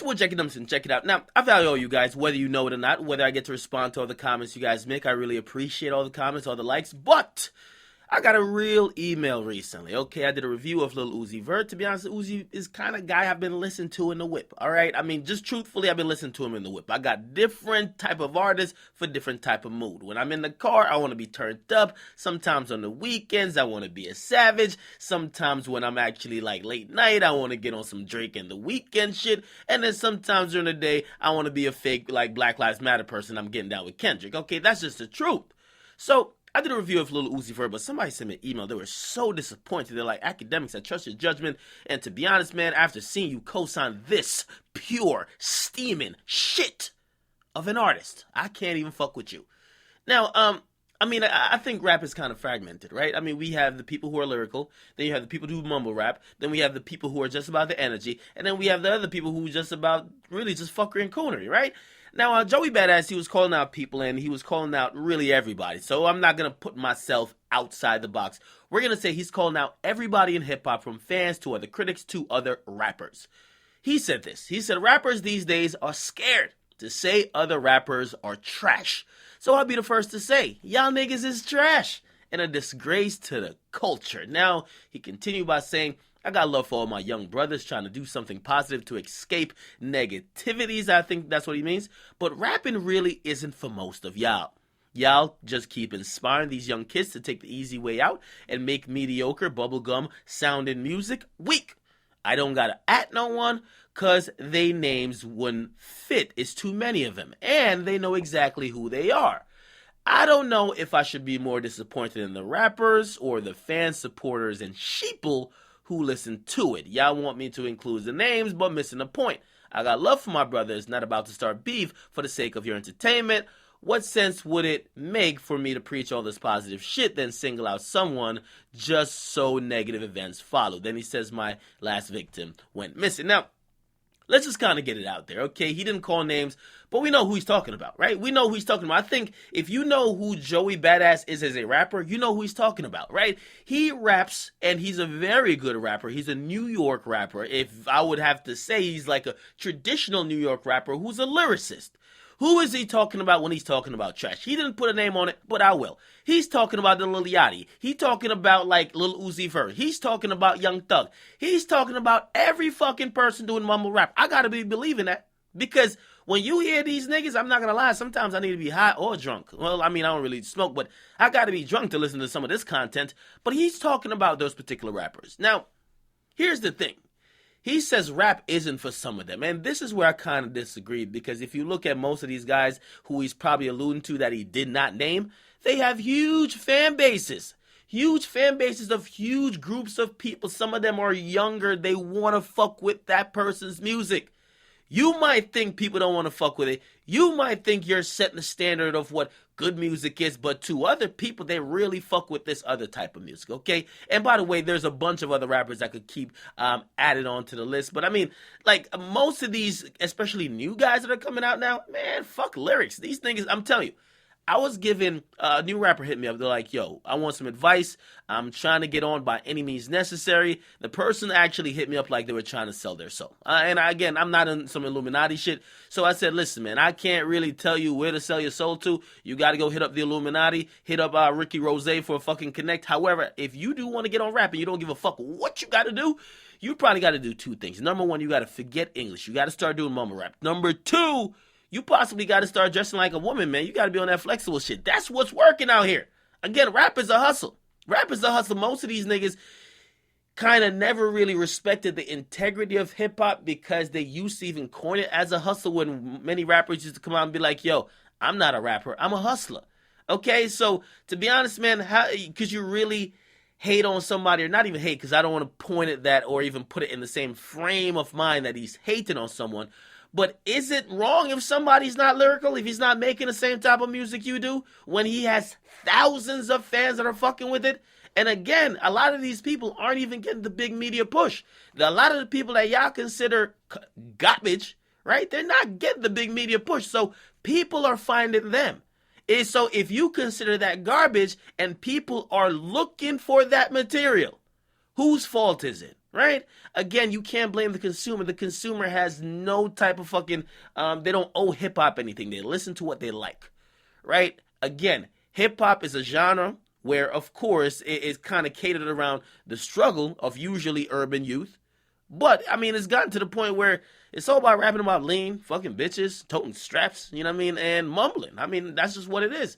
your boy Akademiks and check it out. Now, I value all you guys, whether you know it or not, whether I get to respond to all the comments you guys make. I really appreciate all the comments, all the likes, but I got a real email recently. Okay, I did a review of Lil Uzi Vert. To be honest, Uzi is kind of guy I've been listening to in the whip, all right? I mean, just truthfully, I've been listening to him in the whip. I got different type of artists for different type of mood. When I'm in the car, I want to be turned up. Sometimes on the weekends, I want to be a savage. Sometimes when I'm actually like late night, I want to get on some Drake and the weekend shit. And then sometimes during the day, I want to be a fake like Black Lives Matter person. I'm getting down with Kendrick. Okay, that's just the truth. So I did a review of Lil Uzi Vert, but somebody sent me an email. They were so disappointed. They're like, Akademiks, I trust your judgment. And to be honest, man, after seeing you co-sign this pure, steaming shit of an artist, I can't even fuck with you. Now, I think rap is kind of fragmented, right? I mean, we have the people who are lyrical, then you have the people who mumble rap, then we have the people who are just about the energy, and then we have the other people who are just about really just fuckery and coonery, right? Now, Joey Badass, he was calling out people, and he was calling out really everybody. So I'm not going to put myself outside the box. We're going to say he's calling out everybody in hip-hop, from fans to other critics to other rappers. He said this. He said, rappers these days are scared to say other rappers are trash. So I'll be the first to say, y'all niggas is trash and a disgrace to the culture. Now, he continued by saying, I got love for all my young brothers trying to do something positive to escape negativities. I think that's what he means. But rapping really isn't for most of y'all. Y'all just keep inspiring these young kids to take the easy way out and make mediocre bubblegum sounding music weak. I don't gotta at no one because they names wouldn't fit. It's too many of them. And they know exactly who they are. I don't know if I should be more disappointed in the rappers or the fan supporters and sheeple who listen to it. Y'all want me to include the names, but missing the point. I got love for my brothers, not about to start beef for the sake of your entertainment. What sense would it make for me to preach all this positive shit, then single out someone just so negative events follow? Then he says my last victim went missing. Now, let's just kind of get it out there, okay? He didn't call names, but we know who he's talking about, right? We know who he's talking about. I think if you know who Joey Badass is as a rapper, you know who he's talking about, right? He raps, and he's a very good rapper. He's a New York rapper. If I would have to say, he's like a traditional New York rapper who's a lyricist. Who is he talking about when he's talking about trash? He didn't put a name on it, but I will. He's talking about the Lil Yachty. He's talking about like Lil Uzi Vert. He's talking about Young Thug. He's talking about every fucking person doing mumble rap. I gotta be believing that, because when you hear these niggas, I'm not gonna lie, sometimes I need to be high or drunk. Well, I mean, I don't really smoke, but I gotta be drunk to listen to some of this content. But he's talking about those particular rappers. Now, here's the thing. He says rap isn't for some of them. And this is where I kind of disagree, because if you look at most of these guys who he's probably alluding to that he did not name, they have huge fan bases. Huge fan bases of huge groups of people. Some of them are younger. They want to fuck with that person's music. You might think people don't want to fuck with it. You might think you're setting the standard of what good music is, but to other people, they really fuck with this other type of music, okay? And by the way, there's a bunch of other rappers I could keep added on to the list, but I mean, like, most of these, especially new guys that are coming out now, man, fuck lyrics. These niggas, I'm telling you, I was given, a new rapper hit me up. They're like, yo, I want some advice. I'm trying to get on by any means necessary. The person actually hit me up like they were trying to sell their soul. Again, I'm not in some Illuminati shit. So I said, listen, man, I can't really tell you where to sell your soul to. You got to go hit up the Illuminati, hit up Ricky Rose for a fucking connect. However, if you do want to get on rap and you don't give a fuck what you got to do, you probably got to do two things. Number one, you got to forget English. You got to start doing mumble rap. Number two, you possibly got to start dressing like a woman, man. You got to be on that flexible shit. That's what's working out here. Again, rap is a hustle. Rap is a hustle. Most of these niggas kind of never really respected the integrity of hip-hop because they used to even coin it as a hustle, when many rappers used to come out and be like, yo, I'm not a rapper. I'm a hustler. Okay, so to be honest, man, how could you really hate on somebody, or not even hate, because I don't want to point at that or even put it in the same frame of mind that he's hating on someone. But is it wrong if somebody's not lyrical, if he's not making the same type of music you do, when he has thousands of fans that are fucking with it? And again, a lot of these people aren't even getting the big media push. A lot of the people that y'all consider garbage, right? They're not getting the big media push. So people are finding them. So if you consider that garbage and people are looking for that material, whose fault is it? right? Again, you can't blame the consumer. The consumer has no type of fucking, they don't owe hip hop anything. They listen to what they like, right? Again, hip hop is a genre where, of course, it is kind of catered around the struggle of usually urban youth. But, I mean, it's gotten to the point where it's all about rapping about lean, fucking bitches, toting straps, you know what I mean, and mumbling. I mean, that's just what it is.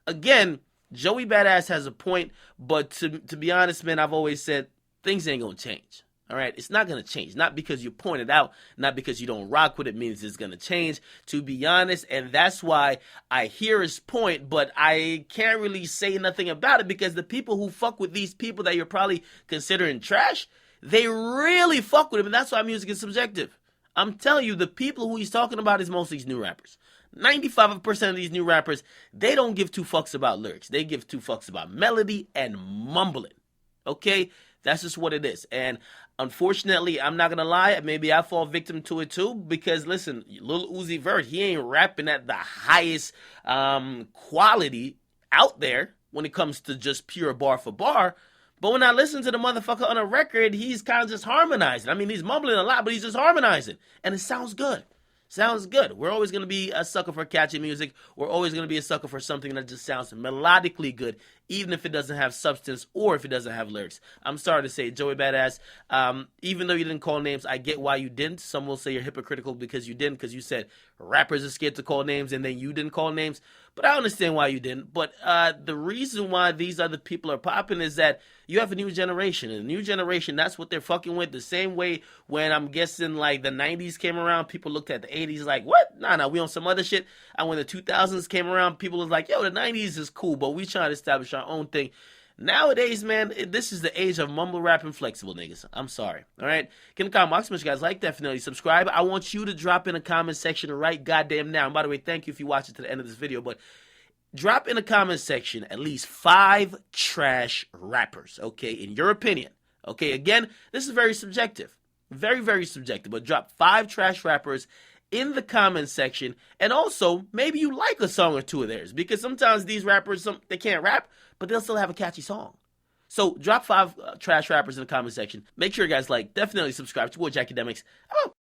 Again, Joey Badass has a point, but to be honest, man, I've always said things ain't gonna change. All right, it's not gonna change. Not because you point it out, not because you don't rock with it means it's gonna change. To be honest, and that's why I hear his point, but I can't really say nothing about it because the people who fuck with these people that you're probably considering trash, they really fuck with him, and that's why music is subjective. I'm telling you, the people who he's talking about is mostly these new rappers. 95% of these new rappers, they don't give two fucks about lyrics. They give two fucks about melody and mumbling. Okay? That's just what it is. And unfortunately, I'm not going to lie, maybe I fall victim to it too, because listen, Lil Uzi Vert, he ain't rapping at the highest quality out there when it comes to just pure bar for bar. But when I listen to the motherfucker on a record, he's kind of just harmonizing. I mean, he's mumbling a lot, but he's just harmonizing. And it sounds good. Sounds good. We're always going to be a sucker for catchy music. We're always going to be a sucker for something that just sounds melodically good, even if it doesn't have substance or if it doesn't have lyrics. I'm sorry to say, Joey Badass, even though you didn't call names, I get why you didn't. Some will say you're hypocritical because you didn't, because you said rappers are scared to call names and then you didn't call names. But I understand why you didn't. But the reason why these other people are popping is that you have a new generation. And the new generation, that's what they're fucking with. The same way when I'm guessing like the 90s came around, people looked at the 80s like, what? Nah, we on some other shit. And when the 2000s came around, people was like, yo, the 90s is cool, but we trying to establish our own thing. Nowadays, man, this is the age of mumble rap and flexible niggas. I'm sorry. All right? Get in the comment box. Make sure you guys like, definitely subscribe. I want you to drop in a comment section right goddamn now. And by the way, thank you if you watched it to the end of this video. But drop in the comment section at least 5 trash rappers, okay, in your opinion. Okay, again, this is very subjective. Very, very subjective. But drop 5 trash rappers in the comment section. And also, maybe you like a song or two of theirs. Because sometimes these rappers, they can't rap, but they'll still have a catchy song. So drop 5 trash rappers in the comment section. Make sure you guys like, definitely subscribe to your boy Akademiks.